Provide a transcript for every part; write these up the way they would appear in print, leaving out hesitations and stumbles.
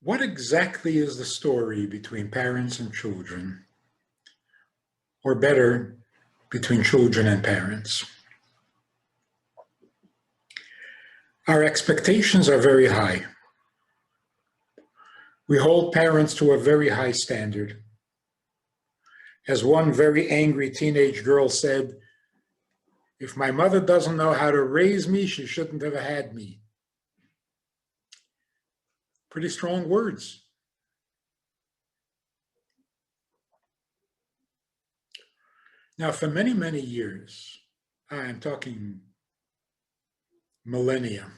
What exactly is the story between parents and children, or better, between children and parents? Our expectations are very high. We hold parents to a very high standard. As one very angry teenage girl said, "If my mother doesn't know how to raise me, she shouldn't have had me." Pretty strong words. Now, for many, many years, I'm talking millennia,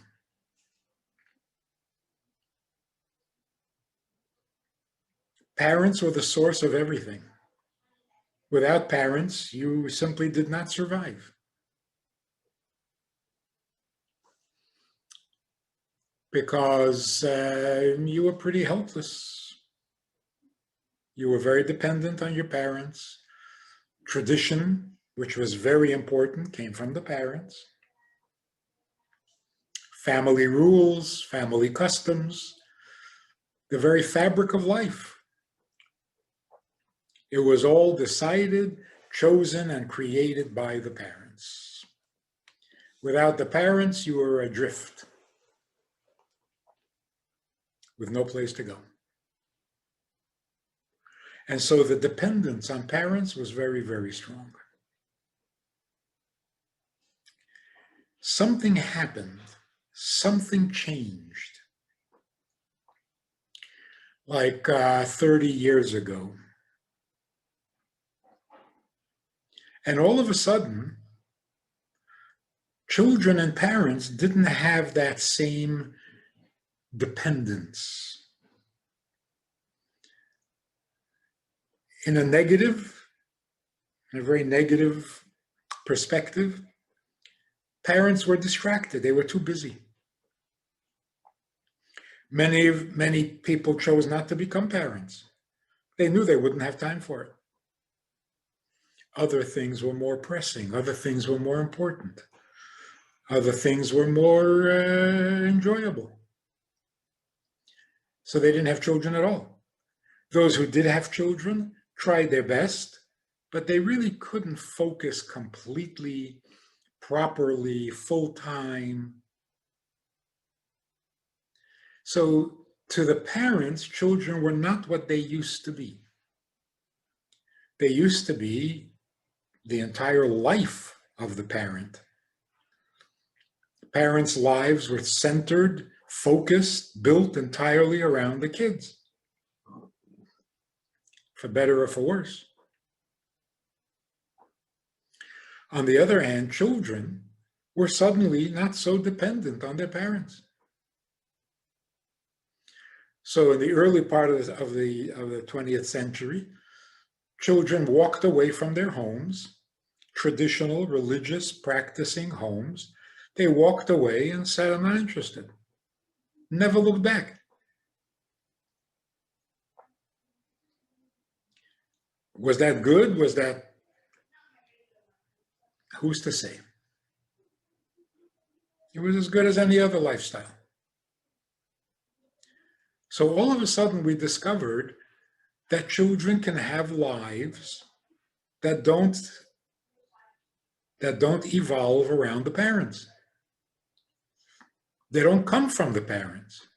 parents were the source of everything. Without parents, you simply did not survive. Because you were pretty helpless. You were very dependent on your parents. Tradition, which was very important, came from the parents. Family rules, family customs, the very fabric of life. It was all decided, chosen, and created by the parents. Without the parents, you were adrift, with no place to go. And so the dependence on parents was very, very strong. Something happened, something changed. Like 30 years ago. And all of a sudden, children and parents didn't have that same dependence. In a very negative perspective, parents were distracted. They were too busy. Many people chose not to become parents. They knew they wouldn't have time for it. Other things were more pressing. Other things were more important. Other things were more enjoyable. So they didn't have children at all. Those who did have children tried their best, but they really couldn't focus completely, properly, full-time. So to the parents, children were not what they used to be. They used to be the entire life of the parent. Parents' lives were centered, focused, built entirely around the kids, for better or for worse. On the other hand, children were suddenly not so dependent on their parents. So in the early part of the 20th century, children walked away from their homes, traditional, religious, practicing homes. They walked away and said, "I'm not interested." Never looked back. Was that good? Was that, who's to say? It was as good as any other lifestyle. So all of a sudden we discovered that children can have lives that don't evolve around the parents. They don't come from the parents.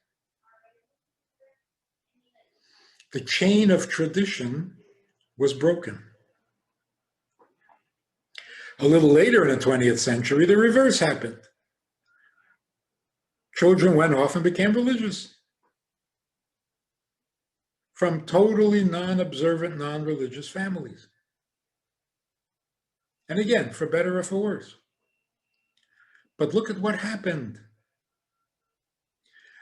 The chain of tradition was broken. A little later in the 20th century, the reverse happened. Children went off and became religious from totally non-observant, non-religious families. And again, for better or for worse. But look at what happened.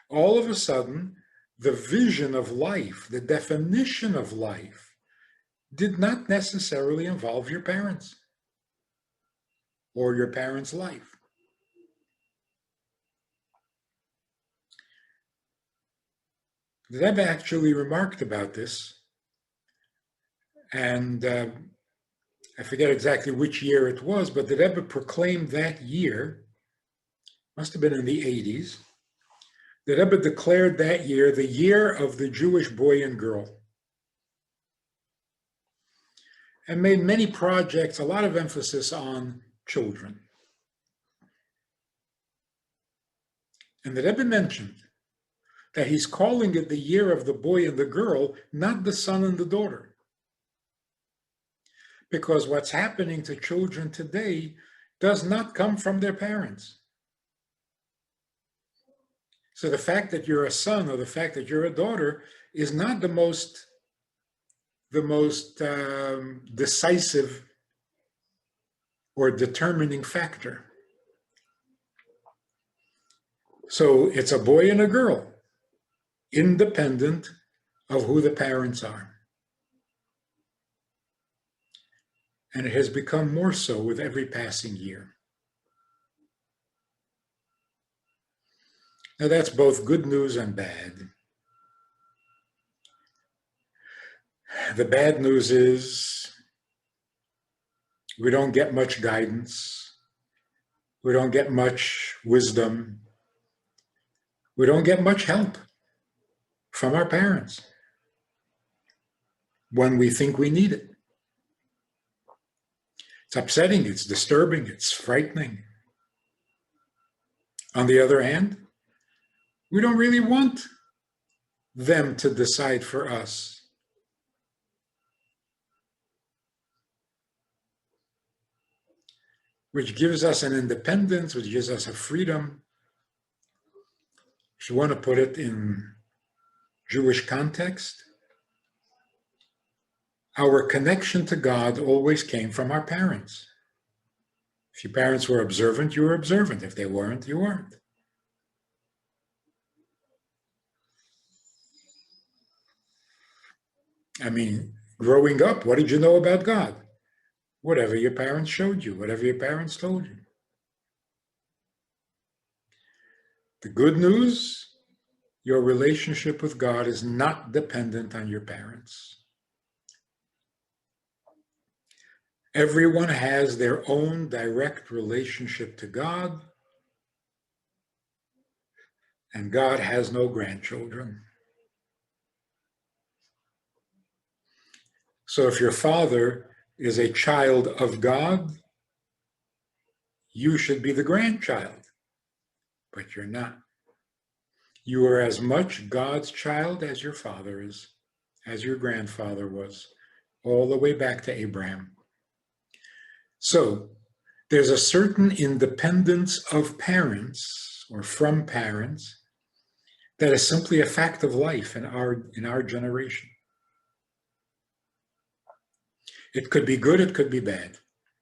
All of a sudden, the vision of life, the definition of life, did not necessarily involve your parents or your parents' life. The Rebbe actually remarked about this, and I forget exactly which year it was, but the Rebbe proclaimed that year, must have been in the 80s, The Rebbe declared that year the year of the Jewish boy and girl, and made many projects, a lot of emphasis on children. And the Rebbe mentioned that he's calling it the year of the boy and the girl, not the son and the daughter. Because what's happening to children today does not come from their parents. So the fact that you're a son or the fact that you're a daughter is not the most decisive or determining factor. So it's a boy and a girl, independent of who the parents are. And it has become more so with every passing year. Now that's both good news and bad. The bad news is we don't get much guidance. We don't get much wisdom. We don't get much help from our parents when we think we need it. It's upsetting, it's disturbing, it's frightening. On the other hand, we don't really want them to decide for us. Which gives us an independence, which gives us a freedom. If you want to put it in Jewish context, our connection to God always came from our parents. If your parents were observant, you were observant. If they weren't, you weren't. I mean, growing up, what did you know about God? Whatever your parents showed you, whatever your parents told you. The good news, your relationship with God is not dependent on your parents. Everyone has their own direct relationship to God, and God has no grandchildren. So if your father is a child of God, you should be the grandchild, but you're not. You are as much God's child as your father is, as your grandfather was, all the way back to Abraham. So there's a certain independence of parents or from parents that is simply a fact of life in our generation. It could be good, it could be bad,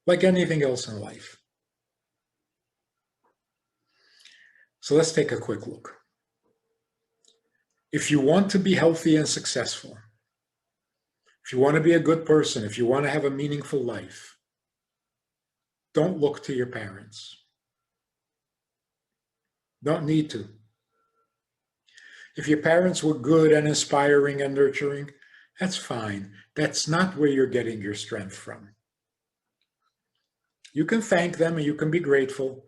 like anything else in life. So let's take a quick look. If you want to be healthy and successful, if you want to be a good person, if you want to have a meaningful life, don't look to your parents. Don't need to. If your parents were good and inspiring and nurturing, that's fine. That's not where you're getting your strength from. You can thank them and you can be grateful,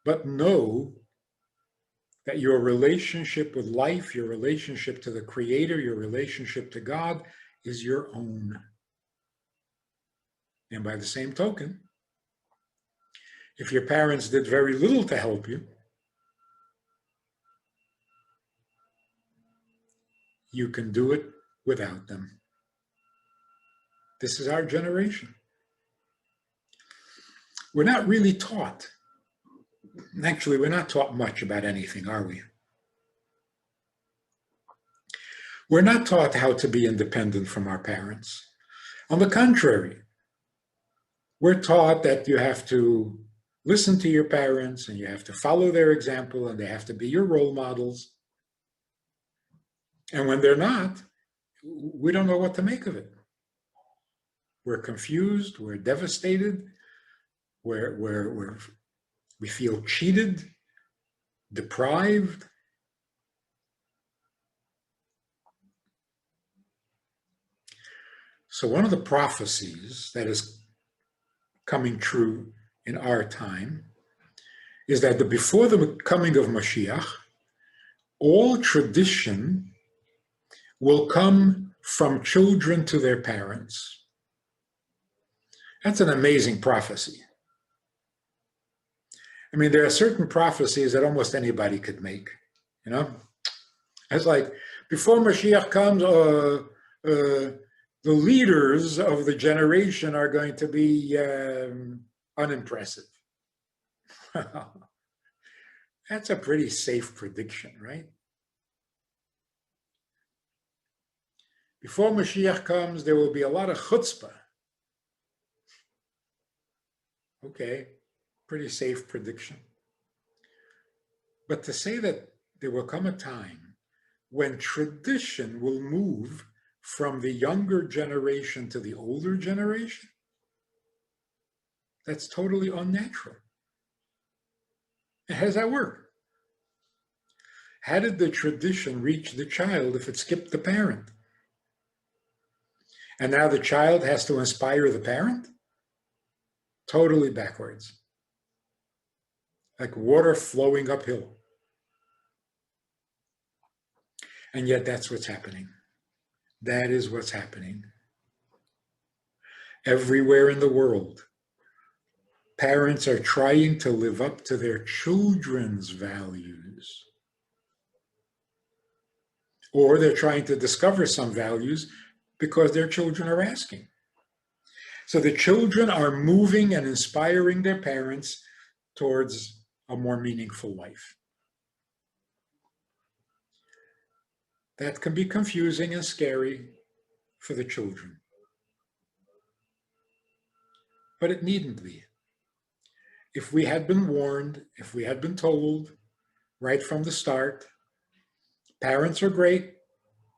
but know that your relationship with life, your relationship to the Creator, your relationship to God is your own. And by the same token, if your parents did very little to help you, you can do it without them. This is our generation. We're not really taught. Actually, we're not taught much about anything, are we? We're not taught how to be independent from our parents. On the contrary, we're taught that you have to listen to your parents and you have to follow their example and they have to be your role models. And when they're not, we don't know what to make of it. We're confused, we're devastated, we feel cheated, deprived. So one of the prophecies that is coming true in our time is that before the coming of Mashiach, all tradition will come from children to their parents. That's an amazing prophecy. I mean, there are certain prophecies that almost anybody could make, you know? It's like, before Mashiach comes, the leaders of the generation are going to be unimpressive. That's a pretty safe prediction, right? Before Mashiach comes, there will be a lot of chutzpah. Okay, pretty safe prediction. But to say that there will come a time when tradition will move from the younger generation to the older generation, that's totally unnatural. And how does that work? How did the tradition reach the child if it skipped the parent? And now the child has to inspire the parent? Totally backwards. Like water flowing uphill. And yet that's what's happening. That is what's happening. Everywhere in the world, parents are trying to live up to their children's values. Or they're trying to discover some values because their children are asking. So the children are moving and inspiring their parents towards a more meaningful life. That can be confusing and scary for the children. But it needn't be. If we had been warned, if we had been told right from the start, parents are great,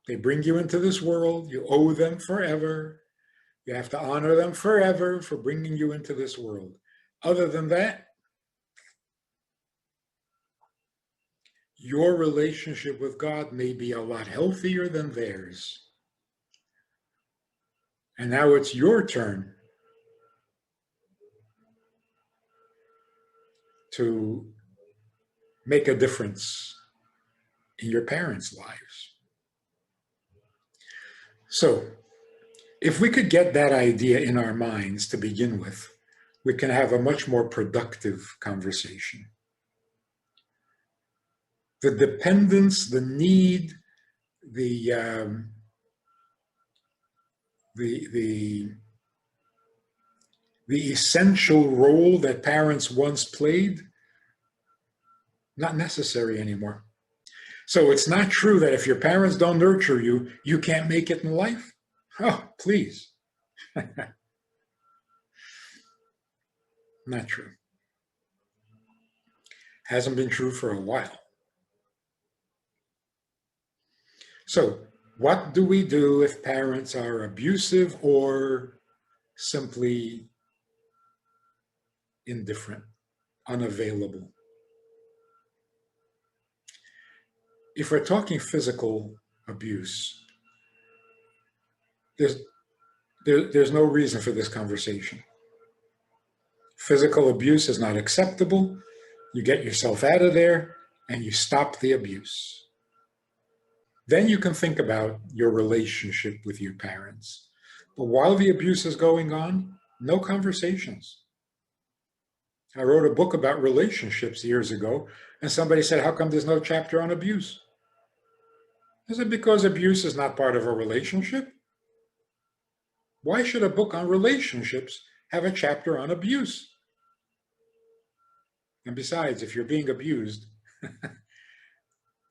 they bring you into this world, you owe them forever, you have to honor them forever for bringing you into this world. Other than that, your relationship with God may be a lot healthier than theirs. And now it's your turn to make a difference in your parents' lives. So, if we could get that idea in our minds to begin with, we can have a much more productive conversation. The dependence, the need, the essential role that parents once played, not necessary anymore. So it's not true that if your parents don't nurture you, you can't make it in life. Oh, please. Not true. Hasn't been true for a while. So what do we do if parents are abusive or simply indifferent, unavailable? If we're talking physical abuse, there's no reason for this conversation. Physical abuse is not acceptable. You get yourself out of there and you stop the abuse. Then you can think about your relationship with your parents. But while the abuse is going on, no conversations. I wrote a book about relationships years ago, and somebody said, how come there's no chapter on abuse? I said, because abuse is not part of a relationship. Why should a book on relationships have a chapter on abuse? And besides, if you're being abused,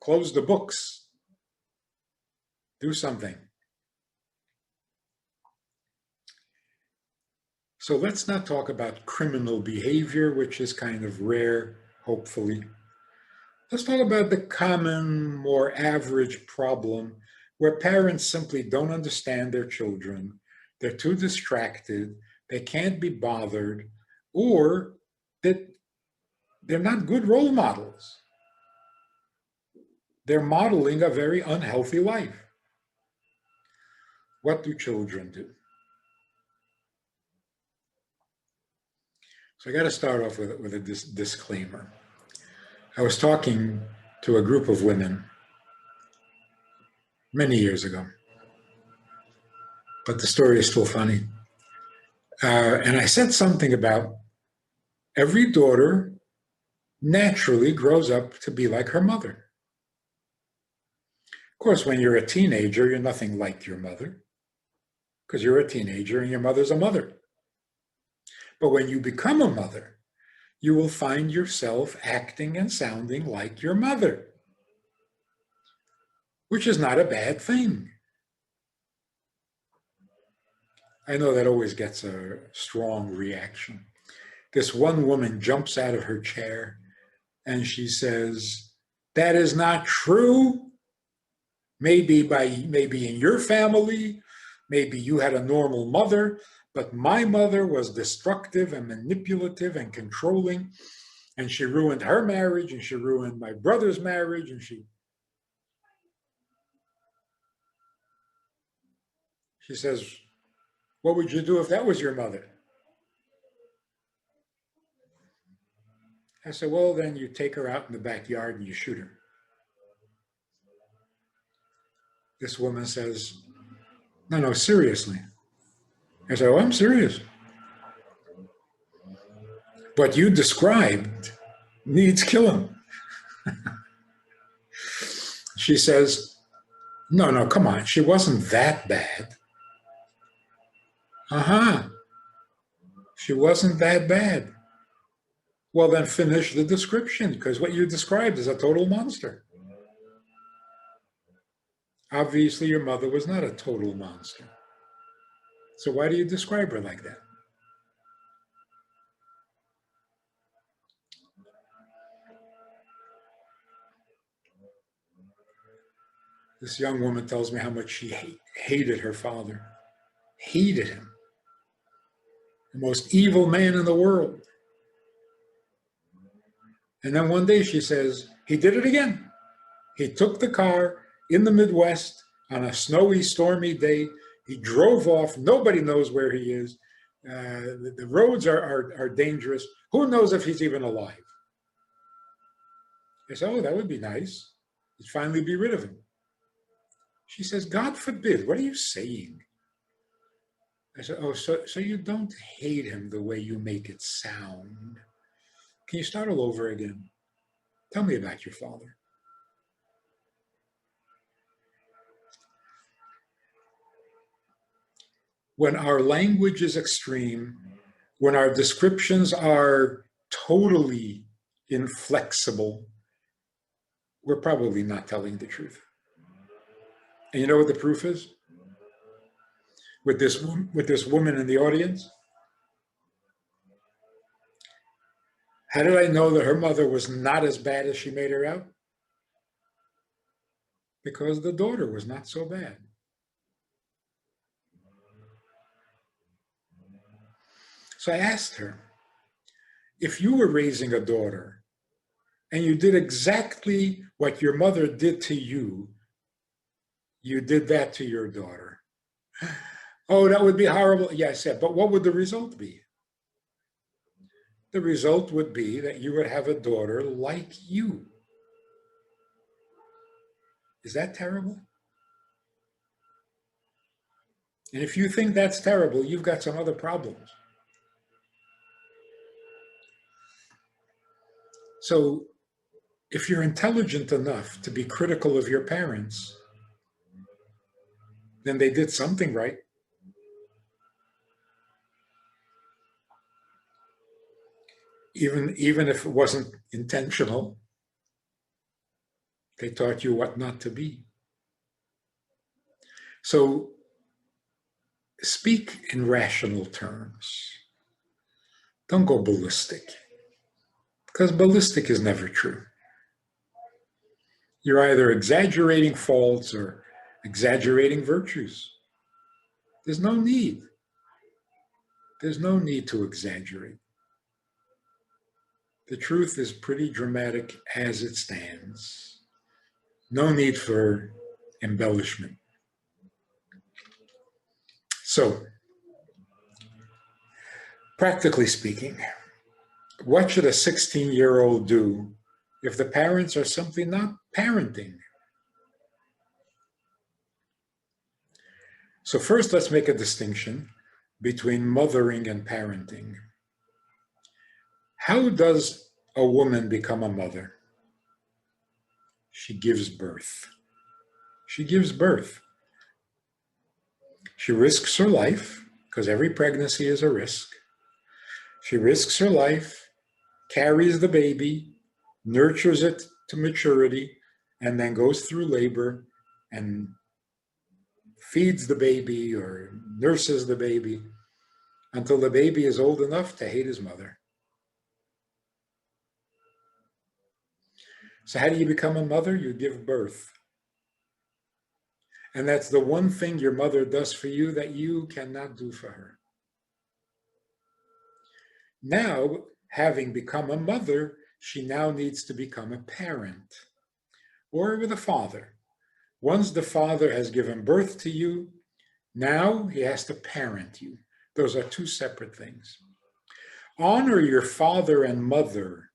close the books. Do something. So let's not talk about criminal behavior, which is kind of rare, hopefully. Let's talk about the common, more average problem where parents simply don't understand their children. They're too distracted. They can't be bothered, or that they're not good role models. They're modeling a very unhealthy life. What do children do? So I got to start off with a disclaimer. I was talking to a group of women many years ago, but the story is still funny. And I said something about every daughter naturally grows up to be like her mother. Of course, when you're a teenager, you're nothing like your mother because you're a teenager and your mother's a mother. But when you become a mother, you will find yourself acting and sounding like your mother, which is not a bad thing. I know that always gets a strong reaction. This one woman jumps out of her chair and she says, "That is not true. Maybe in your family, maybe you had a normal mother, but my mother was destructive and manipulative and controlling, and she ruined her marriage, and she ruined my brother's marriage, and she says, what would you do if that was your mother?" I said, well, then you take her out in the backyard and you shoot her. This woman says, no, seriously. I said, oh, I'm serious. What you described needs killing. She says, no, come on. She wasn't that bad. She wasn't that bad. Well, then finish the description, because what you described is a total monster. Obviously, your mother was not a total monster. So why do you describe her like that? This young woman tells me how much she hated her father, hated him, the most evil man in the world. And then one day she says, he did it again. He took the car in the Midwest on a snowy, stormy day. He drove off. Nobody knows where he is. The roads are dangerous. Who knows if he's even alive? I said, oh, that would be nice. You'd finally be rid of him. She says, God forbid, what are you saying? I said, oh, so you don't hate him the way you make it sound. Can you start all over again? Tell me about your father. When our language is extreme, when our descriptions are totally inflexible, we're probably not telling the truth. And you know what the proof is? With this woman in the audience? How did I know that her mother was not as bad as she made her out? Because the daughter was not so bad. So I asked her, if you were raising a daughter and you did exactly what your mother did to you, you did that to your daughter. Oh, that would be horrible. Yeah, I said, but what would the result be? The result would be that you would have a daughter like you. Is that terrible? And if you think that's terrible, you've got some other problems. So if you're intelligent enough to be critical of your parents, then they did something right. Even if it wasn't intentional, they taught you what not to be. So speak in rational terms. Don't go ballistic, because ballistic is never true. You're either exaggerating faults or exaggerating virtues. There's no need. There's no need to exaggerate. The truth is pretty dramatic as it stands. No need for embellishment. So, practically speaking, what should a 16-year-old do if the parents are simply not parenting? So first, let's make a distinction between mothering and parenting. How does a woman become a mother? She gives birth. She gives birth. She risks her life, because every pregnancy is a risk. She risks her life, carries the baby, nurtures it to maturity, and then goes through labor and feeds the baby or nurses the baby until the baby is old enough to hate his mother. So how do you become a mother? You give birth. And that's the one thing your mother does for you that you cannot do for her. Now, having become a mother, she now needs to become a parent or with a father. Once the father has given birth to you, now he has to parent you. Those are two separate things. Honor your father and mother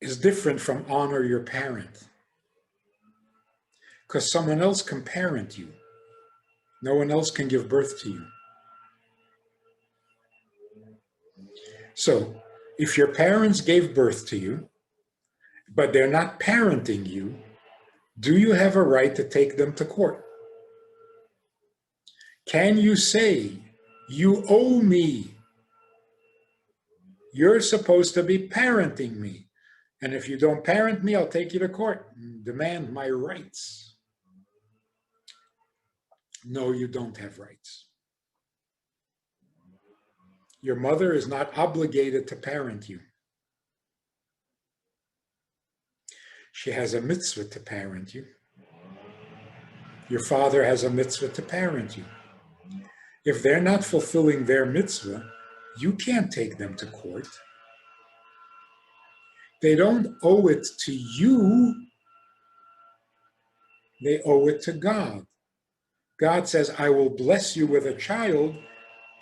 is different from honor your parent, because someone else can parent you. No one else can give birth to you. So if your parents gave birth to you, but they're not parenting you, do you have a right to take them to court? Can you say, you owe me? You're supposed to be parenting me. And if you don't parent me, I'll take you to court and demand my rights. No, you don't have rights. Your mother is not obligated to parent you. She has a mitzvah to parent you. Your father has a mitzvah to parent you. If they're not fulfilling their mitzvah, you can't take them to court. They don't owe it to you. They owe it to God. God says, I will bless you with a child,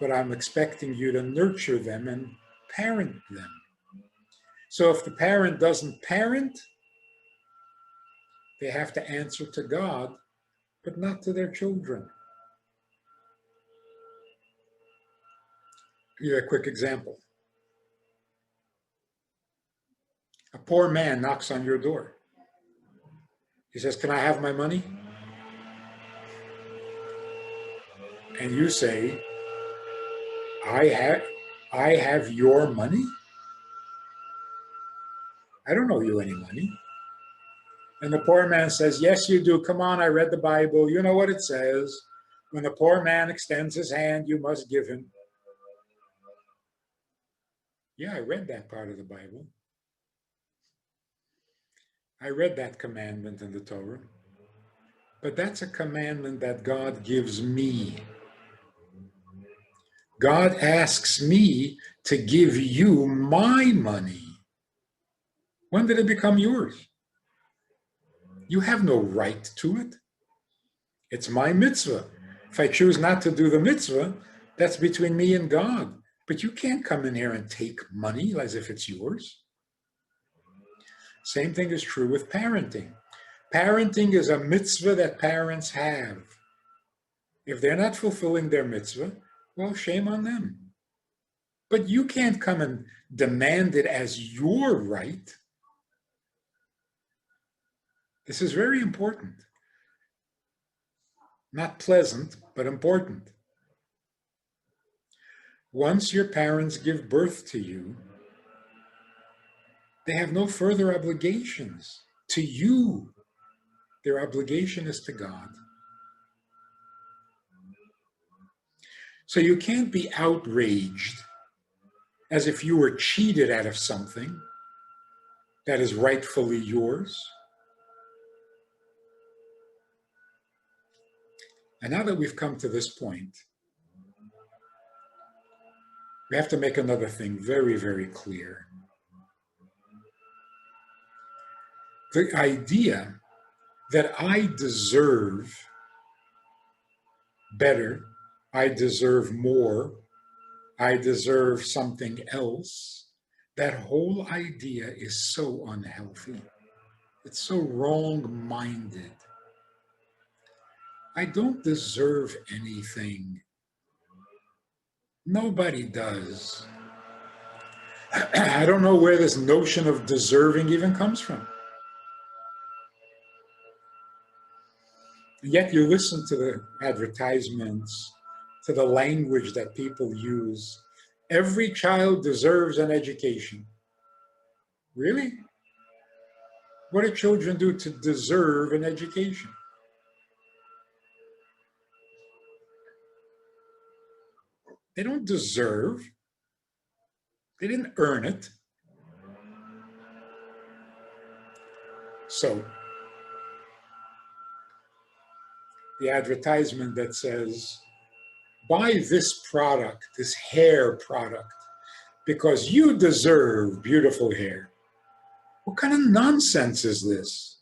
but I'm expecting you to nurture them and parent them. So if the parent doesn't parent, they have to answer to God, but not to their children. I'll give you a quick example. A poor man knocks on your door. He says, can I have my money? And you say, I have your money? I don't owe you any money. And the poor man says, yes, you do. Come on, I read the Bible. You know what it says. When the poor man extends his hand, you must give him. Yeah, I read that part of the Bible. I read that commandment in the Torah. But that's a commandment that God gives me. God asks me to give you my money. When did it become yours? You have no right to it. It's my mitzvah. If I choose not to do the mitzvah, that's between me and God. But you can't come in here and take money as if it's yours. Same thing is true with parenting. Parenting is a mitzvah that parents have. If they're not fulfilling their mitzvah, well, shame on them. But you can't come and demand it as your right. This is very important. Not pleasant, but important. Once your parents give birth to you, they have no further obligations to you. Their obligation is to God. So you can't be outraged as if you were cheated out of something that is rightfully yours. And now that we've come to this point, we have to make another thing very, very clear. The idea that I deserve better, I deserve more, I deserve something else, that whole idea is so unhealthy. It's so wrong-minded. I don't deserve anything. Nobody does. I don't know where this notion of deserving even comes from. Yet you listen to the advertisements, to the language that people use. Every child deserves an education. Really? What do children do to deserve an education? They don't deserve. They didn't earn it. So the advertisement that says, buy this product, this hair product, because you deserve beautiful hair. What kind of nonsense is this?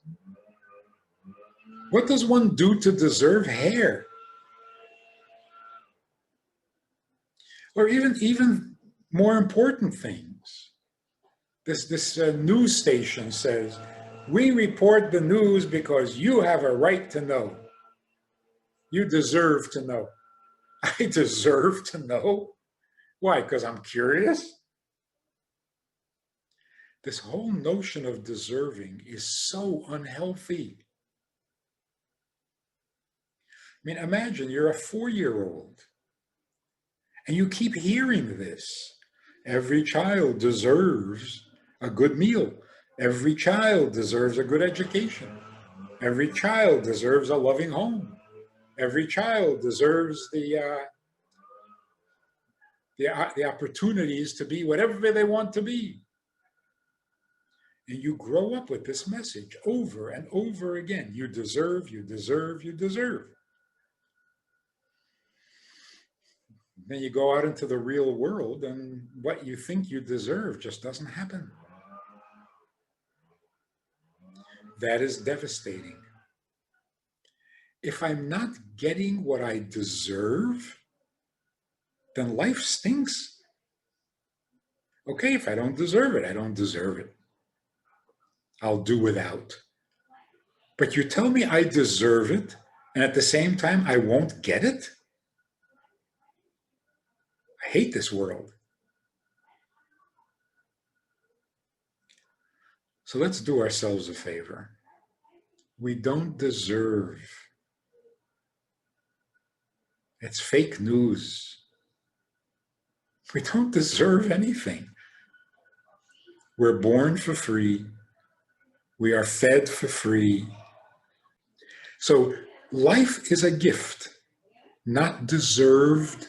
What does one do to deserve hair? Or even more important things. This news station says, we report the news because you have a right to know. You deserve to know. I deserve to know? Why? Because I'm curious? This whole notion of deserving is so unhealthy. I mean, imagine you're a 4-year-old and you keep hearing this. Every child deserves a good meal. Every child deserves a good education. Every child deserves a loving home. Every child deserves the opportunities to be whatever they want to be. And you grow up with this message over and over again. You deserve, you deserve, you deserve. Then you go out into the real world and what you think you deserve just doesn't happen. That is devastating. If I'm not getting what I deserve, then life stinks. Okay, if I don't deserve it, I don't deserve it. I'll do without. But you tell me I deserve it, and at the same time, I won't get it? I hate this world. So let's do ourselves a favor. We don't deserve. It's fake news. We don't deserve anything. We're born for free. We are fed for free. So life is a gift, not deserved.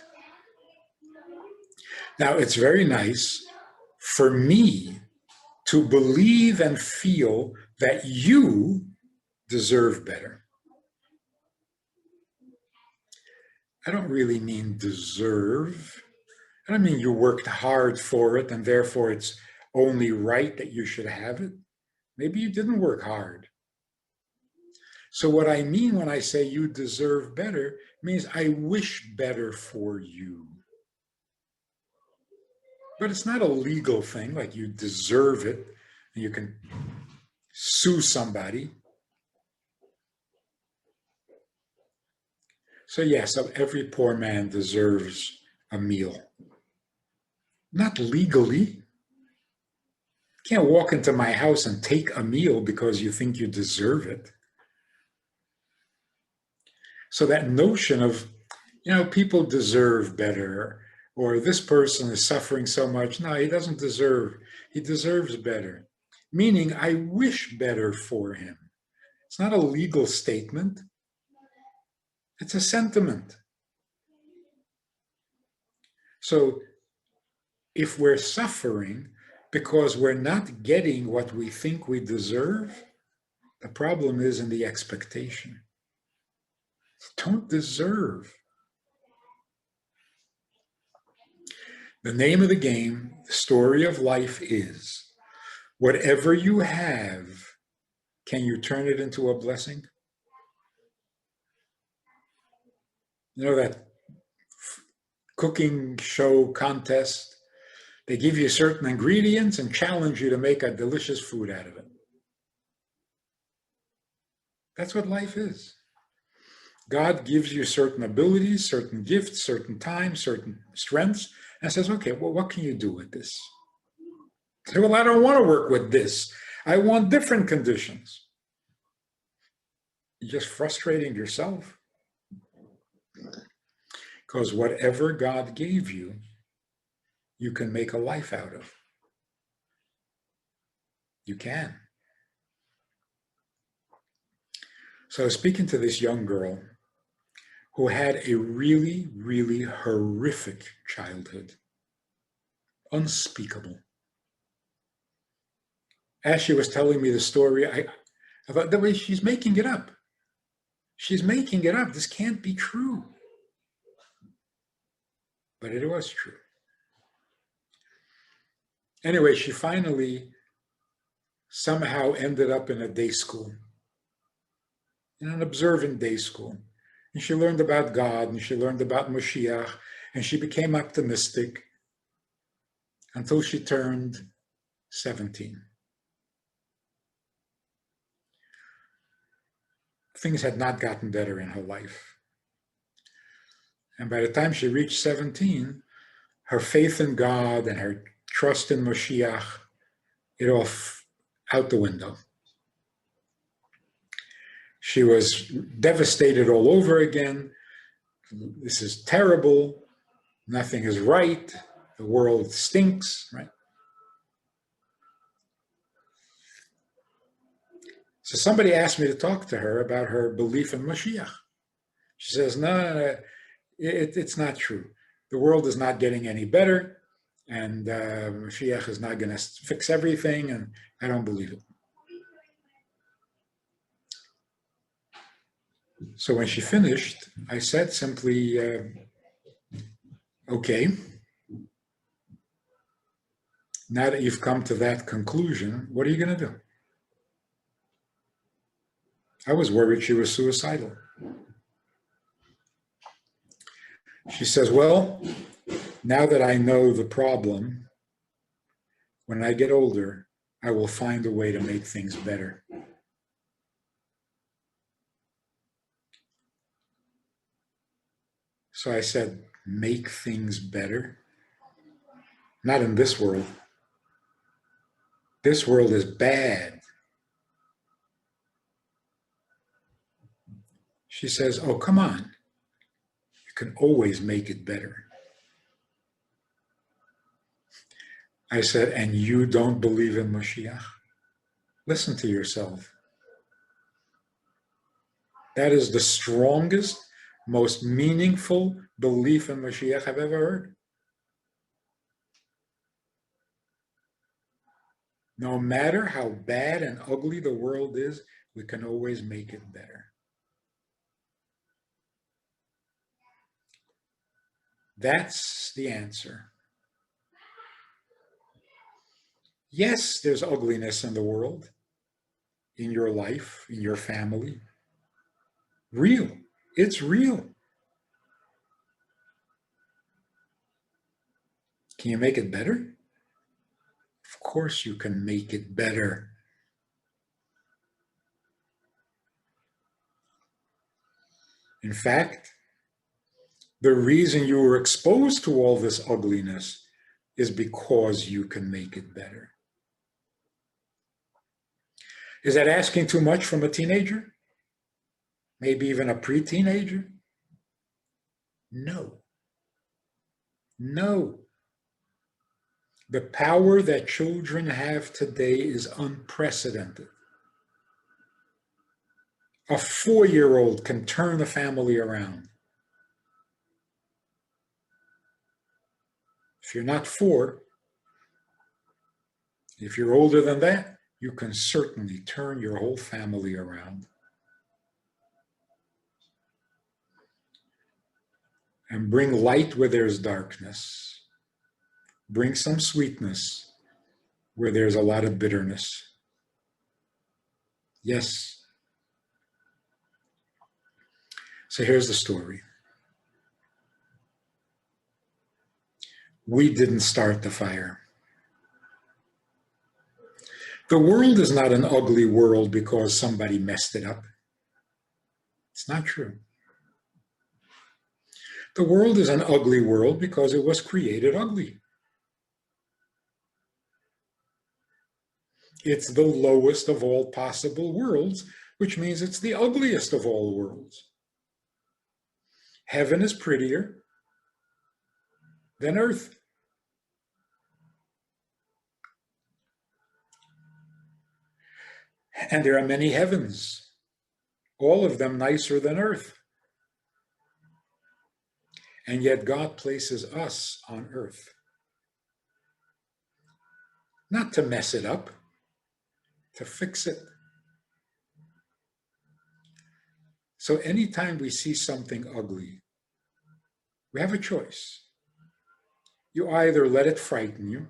Now, it's very nice for me to believe and feel that you deserve better. I don't really mean deserve. I don't mean you worked hard for it and therefore it's only right that you should have it. Maybe you didn't work hard. So what I mean when I say you deserve better means I wish better for you. But it's not a legal thing, like you deserve it and you can sue somebody. So yes, every poor man deserves a meal. Not legally. You can't walk into my house and take a meal because you think you deserve it. So that notion of, people deserve better, or this person is suffering so much. No, he doesn't deserve. He deserves better. Meaning, I wish better for him. It's not a legal statement. It's a sentiment. So if we're suffering because we're not getting what we think we deserve, the problem is in the expectation. Don't deserve. The name of the game, the story of life is, whatever you have, can you turn it into a blessing? You know that cooking show contest? They give you certain ingredients and challenge you to make a delicious food out of it. That's what life is. God gives you certain abilities, certain gifts, certain time, certain strengths, and says, okay, well, what can you do with this? Say, well, I don't want to work with this. I want different conditions. You're just frustrating yourself. Because whatever God gave you, you can make a life out of. You can. So I was speaking to this young girl who had a really, really horrific childhood. Unspeakable. As she was telling me the story, I thought, the way she's making it up. She's making it up. This can't be true. But it was true. Anyway, she finally somehow ended up in a day school, in an observant day school. And she learned about God, and she learned about Mashiach, and she became optimistic until she turned 17. Things had not gotten better in her life. And by the time she reached 17, her faith in God and her trust in Mashiach, it all out the window. She was devastated all over again. This is terrible. Nothing is right. The world stinks, right? So somebody asked me to talk to her about her belief in Mashiach. She says, no, it's not true. The world is not getting any better, and Mashiach is not going to fix everything, and I don't believe it. So when she finished, I said simply, okay, now that you've come to that conclusion, what are you going to do? I was worried she was suicidal. She says, well, now that I know the problem, when I get older, I will find a way to make things better. So I said, make things better? Not in this world. This world is bad. She says, oh, come on. You can always make it better. I said, and you don't believe in Mashiach? Listen to yourself. That is the strongest, most meaningful belief in Mashiach I've ever heard. No matter how bad and ugly the world is, we can always make it better. That's the answer. Yes, there's ugliness in the world, in your life, in your family. Real. It's real. Can you make it better? Of course you can make it better. In fact, the reason you were exposed to all this ugliness is because you can make it better. Is that asking too much from a teenager? Maybe even a pre-teenager? No. No. The power that children have today is unprecedented. A 4-year-old can turn a family around. If you're not 4, if you're older than that, you can certainly turn your whole family around. And bring light where there's darkness. Bring some sweetness where there's a lot of bitterness. Yes. So here's the story. We didn't start the fire. The world is not an ugly world because somebody messed it up. It's not true. The world is an ugly world because it was created ugly. It's the lowest of all possible worlds, which means it's the ugliest of all worlds. Heaven is prettier than earth. And there are many heavens, all of them nicer than earth. And yet God places us on earth. Not to mess it up, to fix it. So anytime we see something ugly, we have a choice. You either let it frighten you.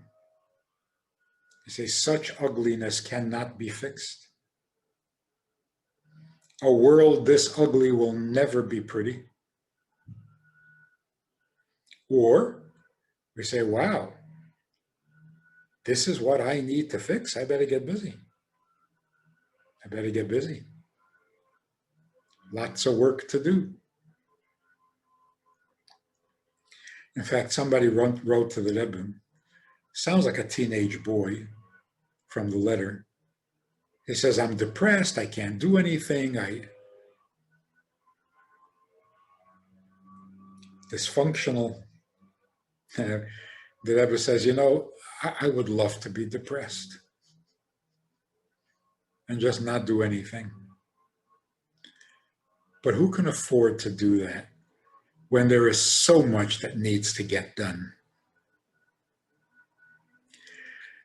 You say, such ugliness cannot be fixed. A world this ugly will never be pretty. Or we say, wow, this is what I need to fix. I better get busy. I better get busy. Lots of work to do. In fact, somebody wrote to the Rebbe, sounds like a teenage boy from the letter. He says, I'm depressed, I can't do anything, dysfunctional. The Rebbe says, I would love to be depressed and just not do anything. But who can afford to do that when there is so much that needs to get done?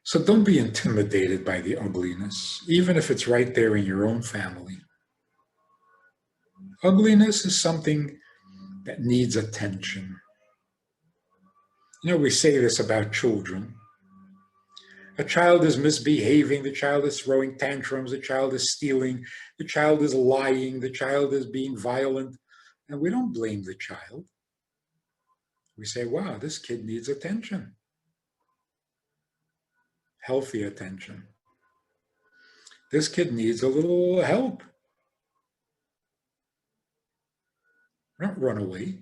So don't be intimidated by the ugliness, even if it's right there in your own family. Ugliness is something that needs attention. We say this about children. A child is misbehaving, the child is throwing tantrums, the child is stealing, the child is lying, the child is being violent, and we don't blame the child. We say, wow, this kid needs attention. Healthy attention. This kid needs a little help. Don't run away.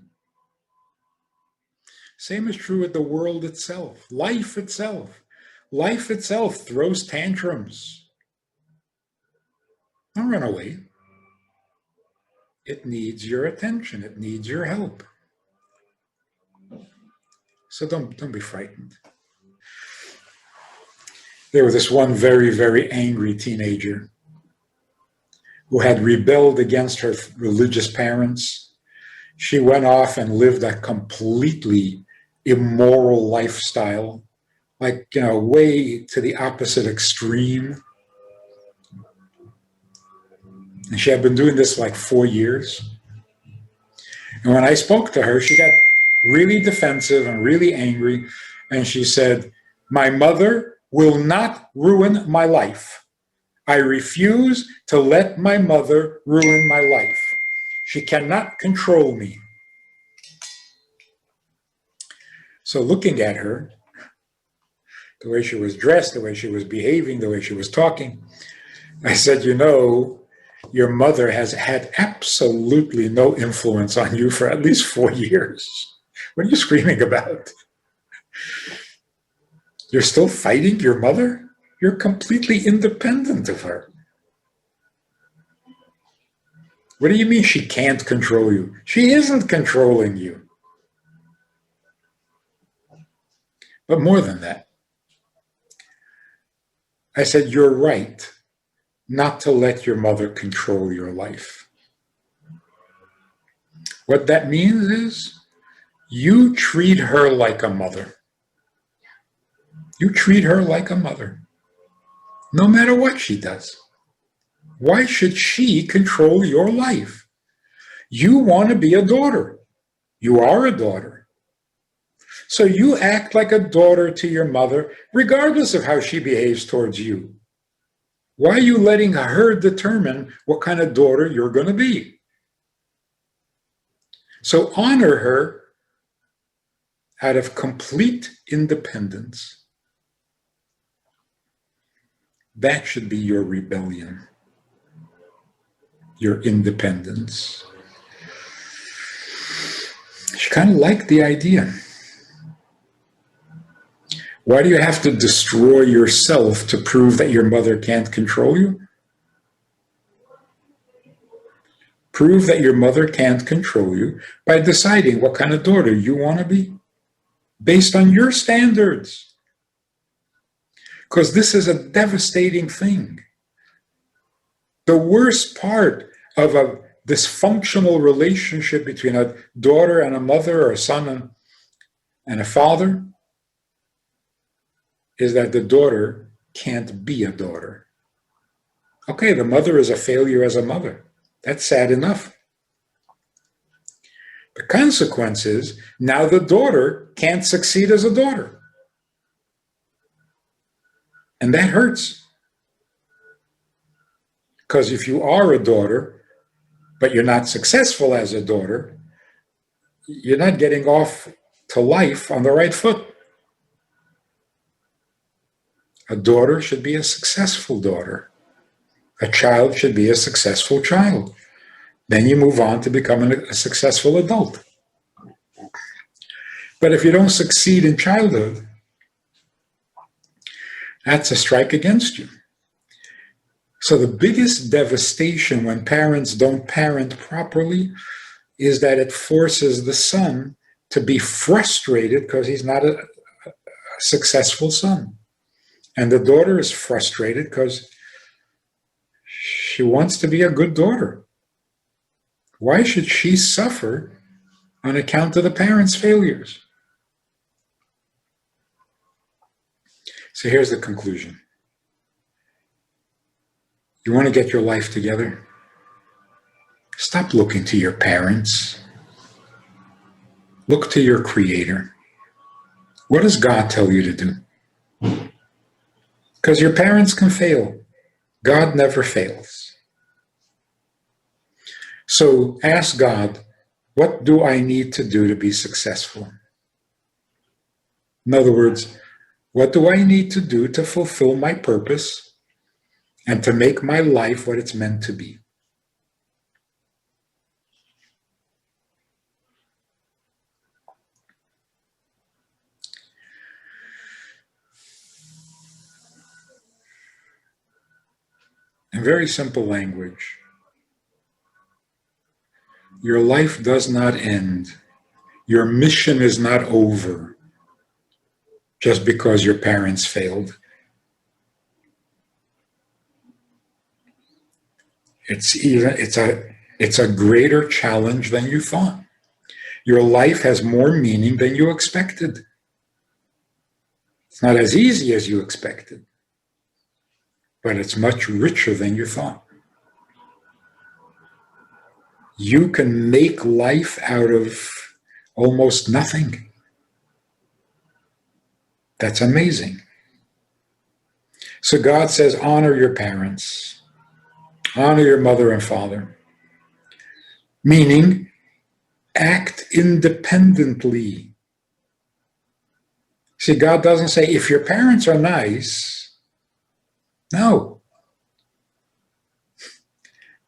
Same is true with the world itself, life itself. Life itself throws tantrums. Don't run away. It needs your attention. It needs your help. So don't be frightened. There was this one very, very angry teenager who had rebelled against her religious parents. She went off and lived a completely immoral lifestyle, like, way to the opposite extreme. And she had been doing this like 4 years. And when I spoke to her, she got really defensive and really angry. And she said, my mother will not ruin my life. I refuse to let my mother ruin my life. She cannot control me. So looking at her, the way she was dressed, the way she was behaving, the way she was talking, I said, your mother has had absolutely no influence on you for at least 4 years. What are you screaming about? You're still fighting your mother? You're completely independent of her. What do you mean she can't control you? She isn't controlling you. But more than that, I said, you're right not to let your mother control your life. What that means is you treat her like a mother. You treat her like a mother, no matter what she does. Why should she control your life? You want to be a daughter. You are a daughter. So you act like a daughter to your mother, regardless of how she behaves towards you. Why are you letting her determine what kind of daughter you're going to be? So honor her out of complete independence. That should be your rebellion, your independence. She kind of liked the idea. Why do you have to destroy yourself to prove that your mother can't control you? Prove that your mother can't control you by deciding what kind of daughter you want to be based on your standards. Because this is a devastating thing. The worst part of a dysfunctional relationship between a daughter and a mother, or a son and a father, is that the daughter can't be a daughter. Okay, the mother is a failure as a mother. That's sad enough. The consequence is now the daughter can't succeed as a daughter. And that hurts. Because if you are a daughter, but you're not successful as a daughter, you're not getting off to life on the right foot. A daughter should be a successful daughter. A child should be a successful child. Then you move on to becoming a successful adult. But if you don't succeed in childhood, that's a strike against you. So the biggest devastation when parents don't parent properly is that it forces the son to be frustrated because he's not a successful son. And the daughter is frustrated because she wants to be a good daughter. Why should she suffer on account of the parents' failures? So here's the conclusion. You want to get your life together? Stop looking to your parents. Look to your Creator. What does God tell you to do? Because your parents can fail. God never fails. So ask God, what do I need to do to be successful? In other words, what do I need to do to fulfill my purpose and to make my life what it's meant to be? In very simple language, your life does not end. Your mission is not over just because your parents failed. It's a greater challenge than you thought. Your life has more meaning than you expected. It's not as easy as you expected, but it's much richer than you thought. You can make life out of almost nothing. That's amazing. So God says, honor your parents. Honor your mother and father. Meaning, act independently. See, God doesn't say, if your parents are nice. No.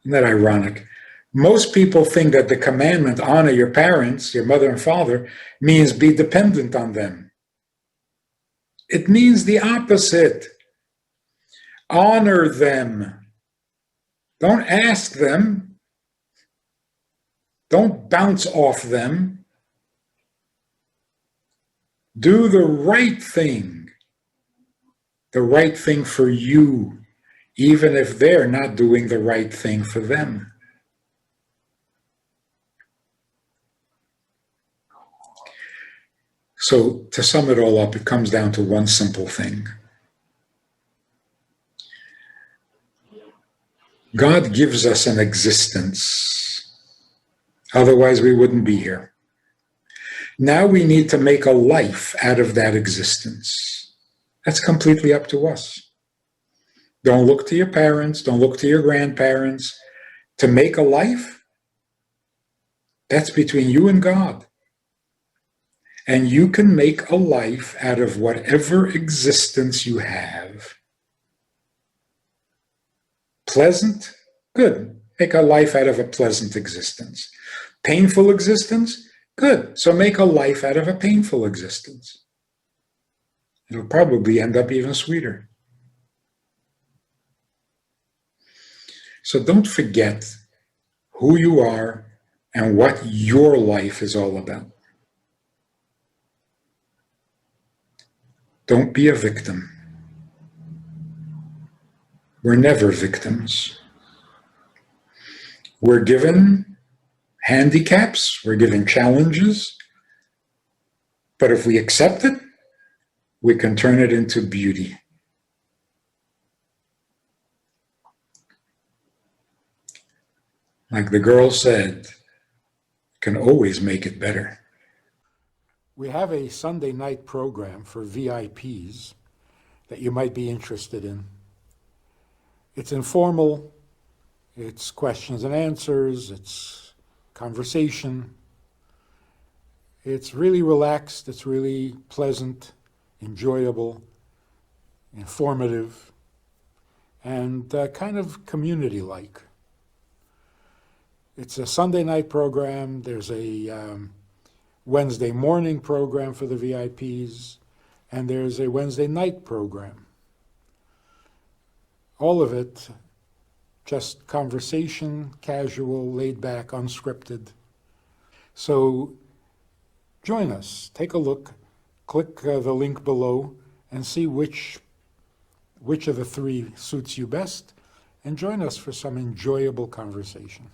Isn't that ironic? Most people think that the commandment, honor your parents, your mother and father, means be dependent on them. It means the opposite. Honor them. Don't ask them. Don't bounce off them. Do the right thing for you, even if they're not doing the right thing for them. So to sum it all up, it comes down to one simple thing. God gives us an existence. Otherwise, we wouldn't be here. Now we need to make a life out of that existence. That's completely up to us. Don't look to your parents. Don't look to your grandparents. To make a life, that's between you and God. And you can make a life out of whatever existence you have. Pleasant? Good. Make a life out of a pleasant existence. Painful existence? Good. So make a life out of a painful existence. It'll probably end up even sweeter. So don't forget who you are and what your life is all about. Don't be a victim. We're never victims. We're given handicaps, we're given challenges, but if we accept it, we can turn it into beauty. Like the girl said, you can always make it better. We have a Sunday night program for VIPs that you might be interested in. It's informal, it's questions and answers, it's conversation. It's really relaxed, it's really pleasant, enjoyable, informative, and kind of community-like. It's a Sunday night program. There's a Wednesday morning program for the VIPs, and there's a Wednesday night program. All of it just conversation, casual, laid back, unscripted. So join us, take a look, click the link below and see which of the three suits you best, and join us for some enjoyable conversation.